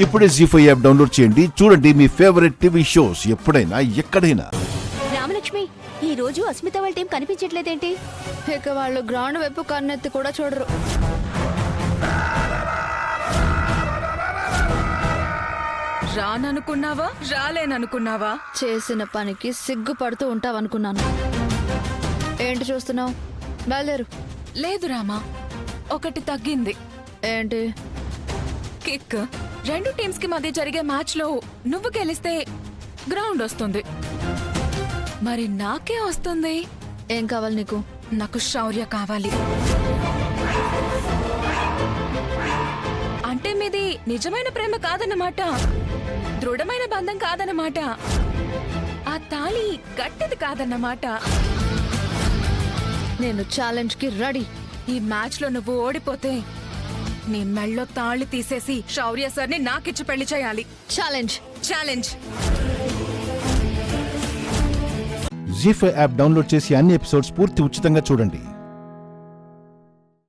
ఇప్పుడే జీ5 app download చేయండి. చూడండి మీ ఫేవరెట్ టీవీ షోస్ ఎప్పుడైనా ఎక్కడైనా. రామలక్ష్మి, ఈ రోజు అస్మిత వాళ్ళ టీం కనిపించట్లేదేంటి? ఇక వాళ్ళు గ్రౌండ్ వైపు కన్నెత్తి కూడా చూడరు. రాననుకున్నావా రాలేననుకున్నావా? చేసిన పనికి సిగ్గుపడుతూ ఉంటావనుకున్నాను. ఏంటి చూస్తున్నావు? బయలుదేరు. లేదు రామా, ఒకటి తగ్గింది. ఏంటి? కిక్. రెండు టీమ్స్ కి మధ్య జరిగే మ్యాచ్ లో నువ్వు గెలిస్తే గ్రౌండ్ వస్తుంది, మరి నాకే వస్తుంది. ఏం కావాలి నీకు? నాకు శౌర్య కావాలి. అంటే మీది నిజమైన ప్రేమ కాదన్నమాట, దృఢమైన బంధం కాదన్నమాట, ఆ తాళి గట్టిది కాదన్నమాట. నేను ఛాలెంజ్ కి రెడీ. ఈ మ్యాచ్ లో నువ్వు ఓడిపోతే నీ మెళ్ళో తాళి తీసేసి శౌర్య సార్ని నాకిచ్చి పెళ్లి చేయాలి. ఛాలెంజ్. ఛాలెంజ్. జీ5 యాప్ డౌన్లోడ్ చేసి అన్ని ఎపిసోడ్స్ పూర్తి ఉచితంగా చూడండి.